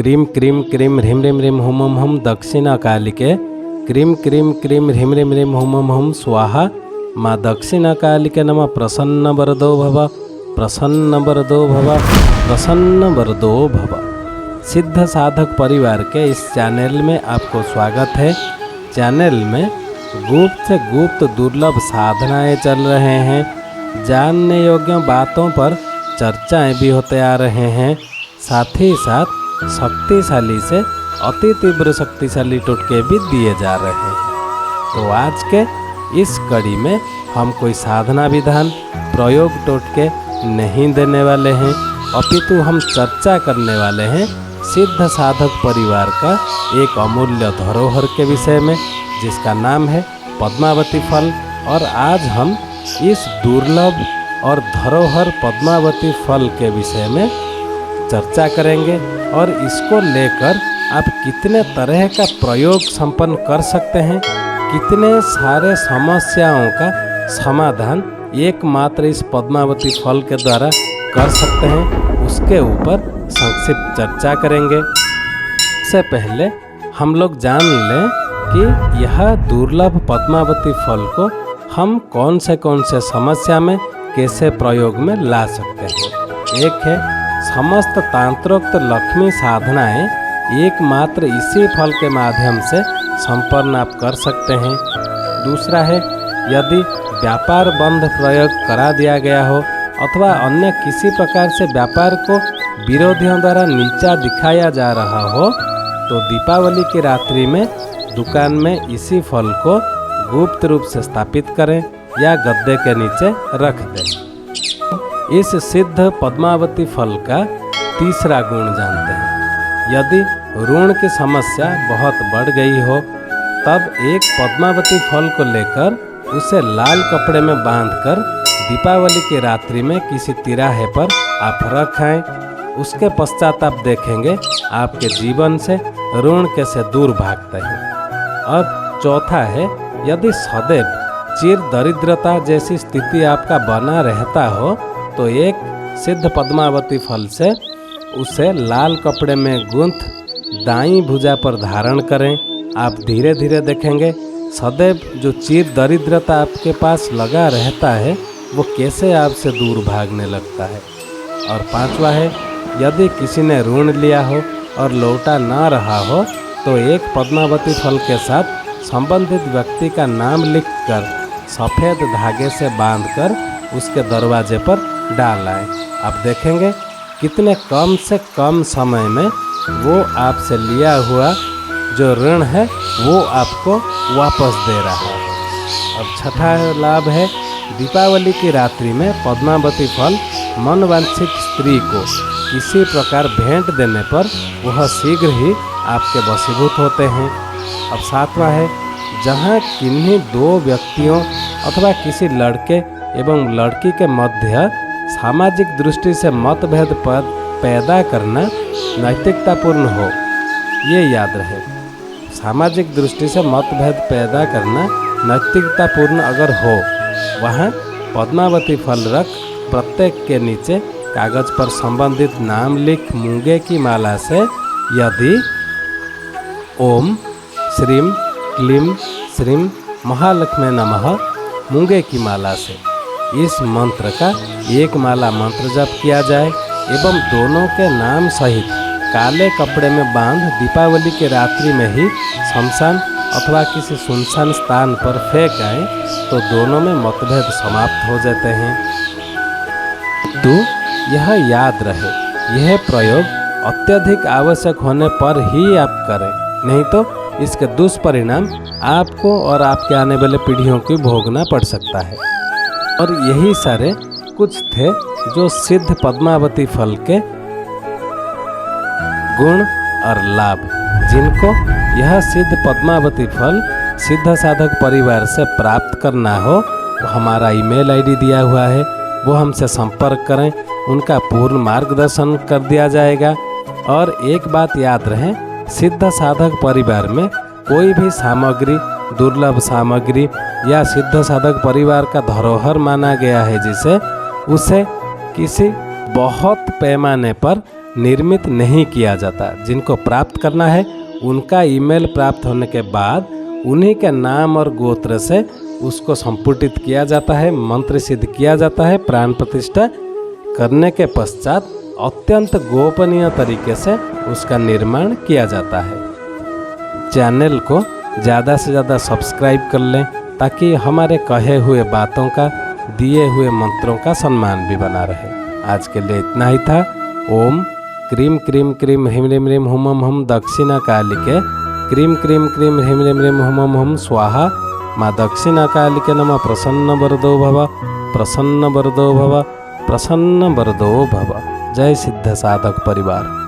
Cream cream cream ह्रीम ह्रीम ह्रीम हुम हुम हुम दक्षिणकालिके क्रीम क्रीम क्रीम ह्रीम ह्रीम ह्रीम हुम हुम हुम स्वाहा माँ दक्षिणकालिके नमः। प्रसन्न वरदो भव, प्रसन्न वरदो भव, प्रसन्न वरदो भव। सिद्ध साधक परिवार के इस चैनल में आपको स्वागत है। चैनल में गुप्त से गुप्त दुर्लभ साधनाएं चल रहे हैं, जानने योग्य बातों पर चर्चाएं भी होते आ रहे हैं, साथ ही साथ शक्तिशाली से अति तीव्र शक्तिशाली टोटके भी दिए जा रहे हैं। तो आज के इस कड़ी में हम कोई साधना विधान प्रयोग टोटके नहीं देने वाले हैं, अपितु हम चर्चा करने वाले हैं सिद्ध साधक परिवार का एक अमूल्य धरोहर के विषय में, जिसका नाम है पद्मावती फल। और आज हम इस दुर्लभ और धरोहर पद्मावती फल के विषय में चर्चा करेंगे और इसको लेकर आप कितने तरह का प्रयोग संपन्न कर सकते हैं, कितने सारे समस्याओं का समाधान एकमात्र इस पद्मावती फल के द्वारा कर सकते हैं, उसके ऊपर संक्षिप्त चर्चा करेंगे। इससे पहले हम लोग जान लें कि यह दुर्लभ पद्मावती फल को हम कौन से समस्या में कैसे प्रयोग में ला सकते हैं। एक है समस्त तांत्रोक्त लक्ष्मी साधनाएं एकमात्र इसी फल के माध्यम से संपन्न आप कर सकते हैं। दूसरा है यदि व्यापार बंध प्रयोग करा दिया गया हो अथवा अन्य किसी प्रकार से व्यापार को विरोधियों द्वारा नीचा दिखाया जा रहा हो, तो दीपावली की रात्रि में दुकान में इसी फल को गुप्त रूप से स्थापित करें या गद्दे के नीचे रख दें। इस सिद्ध पद्मावती फल का तीसरा गुण जानते हैं। यदि ऋण की समस्या बहुत बढ़ गई हो, तब एक पद्मावती फल को लेकर उसे लाल कपड़े में बांधकर दीपावली की रात्रि में किसी तिराहे पर आप रखें। उसके पश्चात आप देखेंगे आपके जीवन से ऋण कैसे दूर भागते हैं। और चौथा है यदि सदैव चिर दरिद्रता जैसी स्थिति आपका बना रहता हो, तो एक सिद्ध पद्मावती फल से उसे लाल कपड़े में गूंथ दाईं भुजा पर धारण करें। आप धीरे धीरे देखेंगे सदैव जो चिर दरिद्रता आपके पास लगा रहता है वो कैसे आपसे दूर भागने लगता है। और पांचवा है यदि किसी ने ऋण लिया हो और लौटा ना रहा हो, तो एक पद्मावती फल के साथ संबंधित व्यक्ति का नाम लिखकर सफ़ेद धागे से बांधकर उसके दरवाजे पर डाल आए। आप देखेंगे कितने कम से कम समय में वो आपसे लिया हुआ जो ऋण है वो आपको वापस दे रहा है। अब छठा लाभ है दीपावली की रात्रि में पद्मावती फल मनवांछित स्त्री को किसी प्रकार भेंट देने पर वह शीघ्र ही आपके वशीभूत होते हैं। अब सातवां है जहाँ किन्हीं दो व्यक्तियों अथवा किसी लड़के एवं लड़की के मध्य सामाजिक दृष्टि से मतभेद पैदा करना नैतिकतापूर्ण हो, ये याद रहे। सामाजिक दृष्टि से मतभेद पैदा करना नैतिकतापूर्ण अगर हो, वहाँ पद्मावती फल रख प्रत्येक के नीचे कागज पर संबंधित नाम लिख मूंगे की माला से यदि ओम श्रीम क्लीम श्रीम महालक्ष्मी नमः मूंगे की माला से इस मंत्र का एक माला मंत्र जप किया जाए एवं दोनों के नाम सहित काले कपड़े में बांध दीपावली के रात्रि में ही शमशान अथवा किसी सुनसान स्थान पर फेंक आए, तो दोनों में मतभेद समाप्त हो जाते हैं। तो यह याद रहे यह प्रयोग अत्यधिक आवश्यक होने पर ही आप करें, नहीं तो इसके दुष्परिणाम आपको और आपके आने वाले पीढ़ियों को भोगना पड़ सकता है। और यही सारे कुछ थे जो सिद्ध पद्मावती फल के गुण और लाभ, जिनको यह सिद्ध पद्मावती फल सिद्ध साधक परिवार से प्राप्त करना हो, तो हमारा ईमेल आईडी दिया हुआ है, वो हमसे संपर्क करें, उनका पूर्ण मार्गदर्शन कर दिया जाएगा। और एक बात याद रहे, सिद्ध साधक परिवार में कोई भी सामग्री दुर्लभ सामग्री या सिद्ध साधक परिवार का धरोहर माना गया है जिसे, उसे किसी बहुत पैमाने पर निर्मित नहीं किया जाता। जिनको प्राप्त करना है उनका ईमेल प्राप्त होने के बाद उन्हीं के नाम और गोत्र से उसको संपुटित किया जाता है, मंत्र सिद्ध किया जाता है। प्राण प्रतिष्ठा करने के पश्चात अत्यंत गोपनीय तरीके से उसका निर्माण किया जाता है। चैनल को ज़्यादा से ज़्यादा सब्सक्राइब कर लें ताकि हमारे कहे हुए बातों का, दिए हुए मंत्रों का सम्मान भी बना रहे। आज के लिए इतना ही था। ओम क्रीम क्रीम क्रीम ह्रीम ह्रीम ह्रीम हुम हम हम दक्षिणा कालिके क्रीम क्रीम क्रीम ह्रीम ह्रीम ह्रीम हुम हम हम स्वाहा माँ दक्षिणा कालिके नमः। प्रसन्न वरदो भव, प्रसन्न वरदो भव, प्रसन्न वरदो भव। जय सिद्ध साधक परिवार।